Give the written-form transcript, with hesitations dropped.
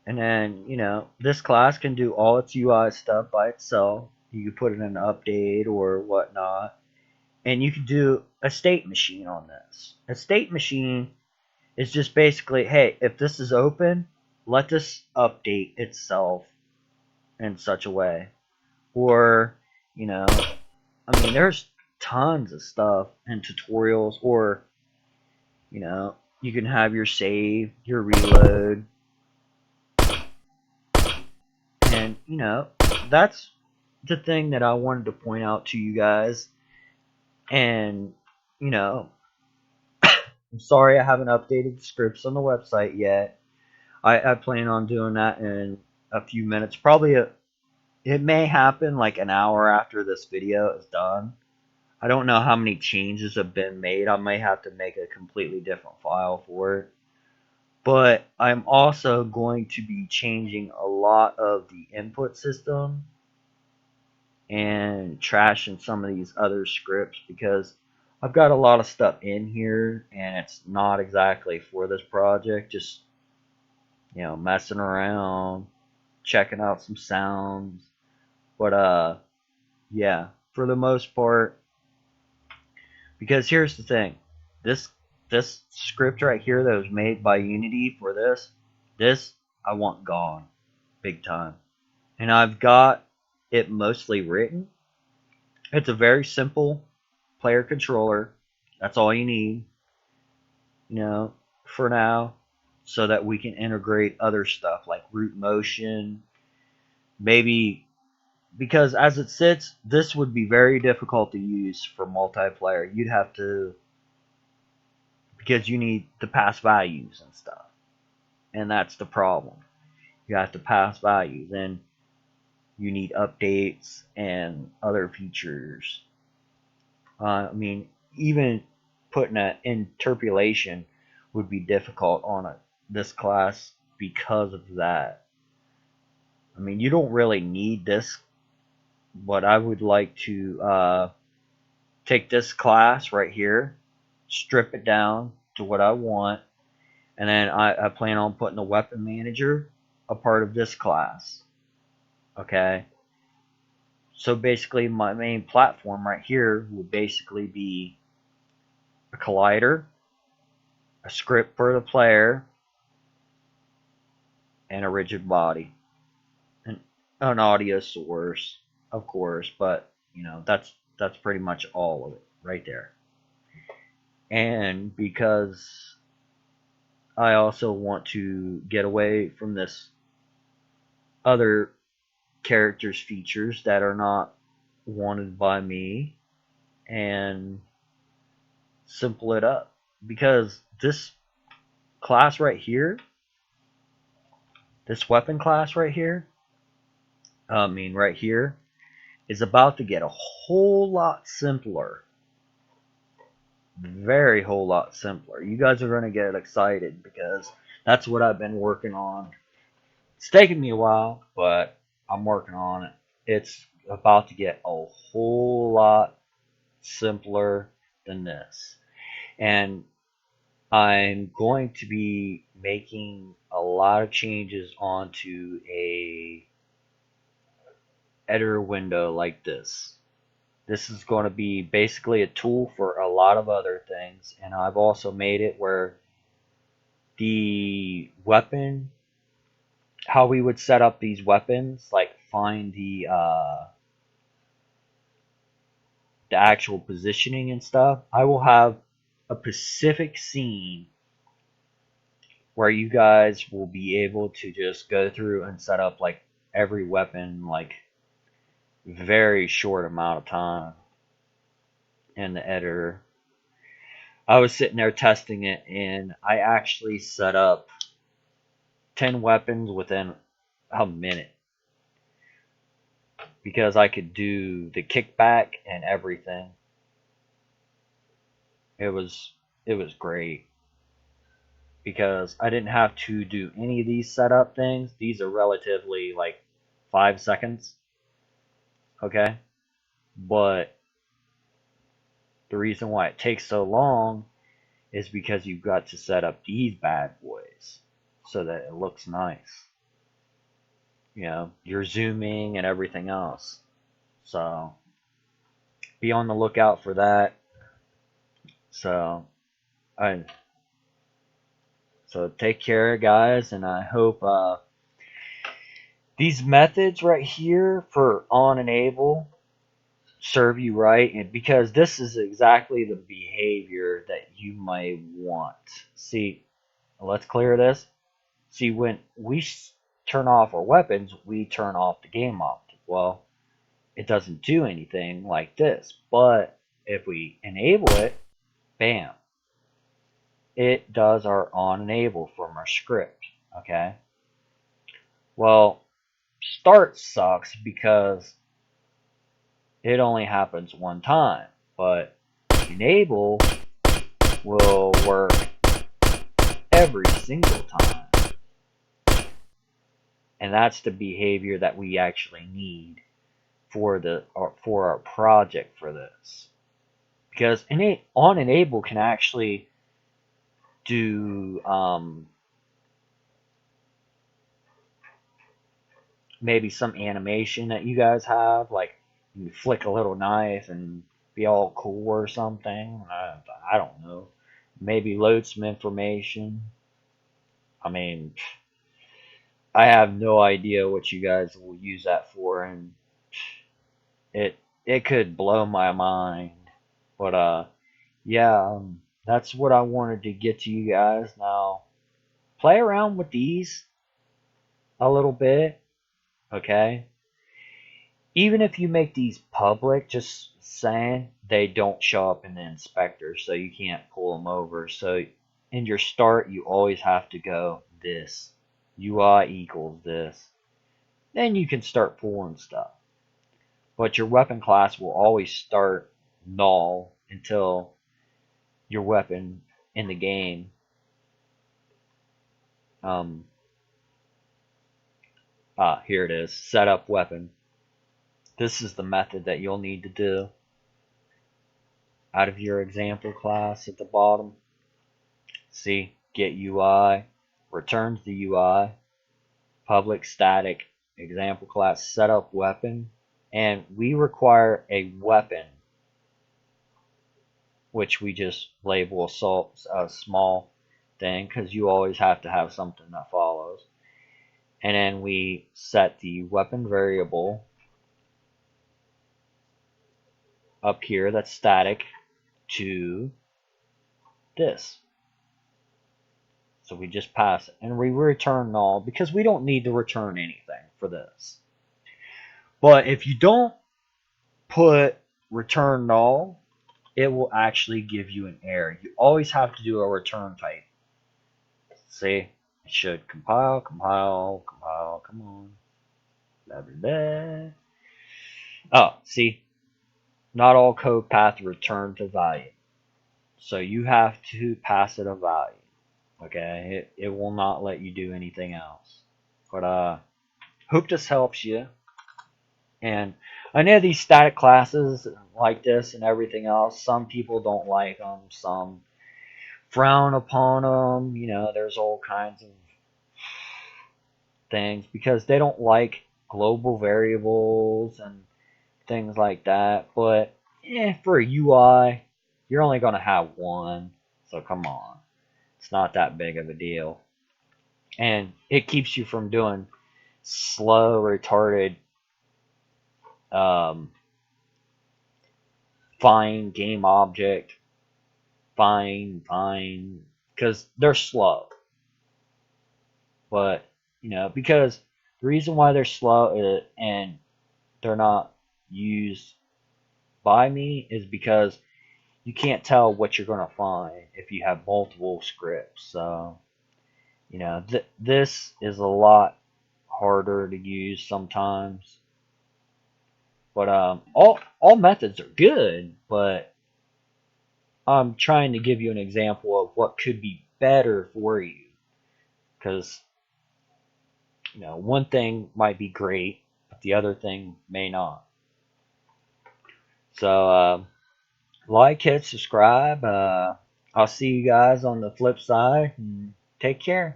And then, this class can do all its UI stuff by itself. You can put in an update or whatnot. And you can do a state machine on this. A state machine is just basically, hey, if this is open, let this update itself in such a way. Or, you know, there's tons of stuff and tutorials, or, you can have your save, your reload, and, that's the thing that I wanted to point out to you guys. And, you know, I'm sorry I haven't updated the scripts on the website yet. I plan on doing that in a few minutes. It may happen like an hour after this video is done. I don't know how many changes have been made. I may have to make a completely different file for it. But I'm also going to be changing a lot of the input system and trashing some of these other scripts because I've got a lot of stuff in here and it's not exactly for this project. Just, messing around, checking out some sounds. But yeah, for the most part, because here's the thing. This this script right here that was made by Unity for this I want gone big time. And I've got it mostly written. It's a very simple player controller. That's all you need, you know, for now, so that we can integrate other stuff like root motion, maybe because as it sits, this would be very difficult to use for multiplayer. You'd have to because you need to pass values and stuff. And that's the problem. You have to pass values and you need updates and other features. Even putting an interpolation would be difficult on this class because of that. You don't really need this, but I would like to take this class right here, strip it down to what I want, and then I plan on putting the weapon manager a part of this class. Okay, so basically my main platform right here will basically be a collider, a script for the player, and a rigid body, and an audio source, of course. But that's pretty much all of it right there. And because I also want to get away from this other characters features that are not wanted by me and simple it up, because this class right here, this weapon class right here, right here, is about to get a whole lot simpler. Very whole lot simpler. You guys are going to get excited because that's what I've been working on. It's taken me a while, but I'm working on it. It's about to get a whole lot simpler than this. And I'm going to be making a lot of changes onto a editor window like this. This is going to be basically a tool for a lot of other things, and I've also made it where the weapon, how we would set up these weapons, like find the actual positioning and stuff. I will have a specific scene where you guys will be able to just go through and set up like every weapon like very short amount of time in the editor. I was sitting there testing it and I actually set up 10 weapons within a minute because I could do the kickback and everything. It was it was great because I didn't have to do any of these setup things. These are relatively like 5 seconds, okay? But the reason why it takes so long is because you've got to set up these bad boys so that it looks nice. your zooming and everything else. So be on the lookout for that. So I so take care, guys, and I hope these methods right here for on enable serve you right, and because this is exactly the behavior that you might want. See, let's clear this. See, when we turn off our weapons, we turn off the game object. Well, it doesn't do anything like this, but if we enable it, bam, it does our on enable from our script. Okay. Well, start sucks because it only happens one time, but enable will work every single time. And that's the behavior that we actually need for our project for this. Because on enable can actually do maybe some animation that you guys have, like you flick a little knife and be all cool or something. I don't know. Maybe load some information. I mean, I have no idea what you guys will use that for, and it it could blow my mind. But yeah, that's what I wanted to get to you guys. Now, play around with these a little bit, okay? Even if you make these public, just saying they don't show up in the inspector, so you can't pull them over. So in your start, you always have to go this UI equals this. Then you can start pulling stuff. But your weapon class will always start null until your weapon in the game um, here it is, set up weapon. This is the method that you'll need to do out of your example class at the bottom. See, get UI, returns the UI, public static example class setup weapon, and we require a weapon, which we just label a small thing because you always have to have something that follows. And then we set the weapon variable up here that's static to this. So we just pass it and we return null because we don't need to return anything for this. But if you don't put return null, it will actually give you an error. You always have to do a return type. See, it should compile, compile, compile, come on. Blah, blah, blah. Oh, see, not all code path return to value. So you have to pass it a value. Okay, it will not let you do anything else. But hope this helps you. And I know these static classes like this and everything else, some people don't like them, some frown upon them. There's all kinds of things because they don't like global variables and things like that. But for a UI, you're only going to have one. So come on. It's not that big of a deal. And it keeps you from doing slow, retarded find game object, find, because they're slow. But, because the reason why they're slow and they're not used by me is because you can't tell what you're going to find if you have multiple scripts. So, this is a lot harder to use sometimes. But all methods are good, but I'm trying to give you an example of what could be better for you. Because, one thing might be great, but the other thing may not. So, like, hit subscribe. I'll see you guys on the flip side. And take care.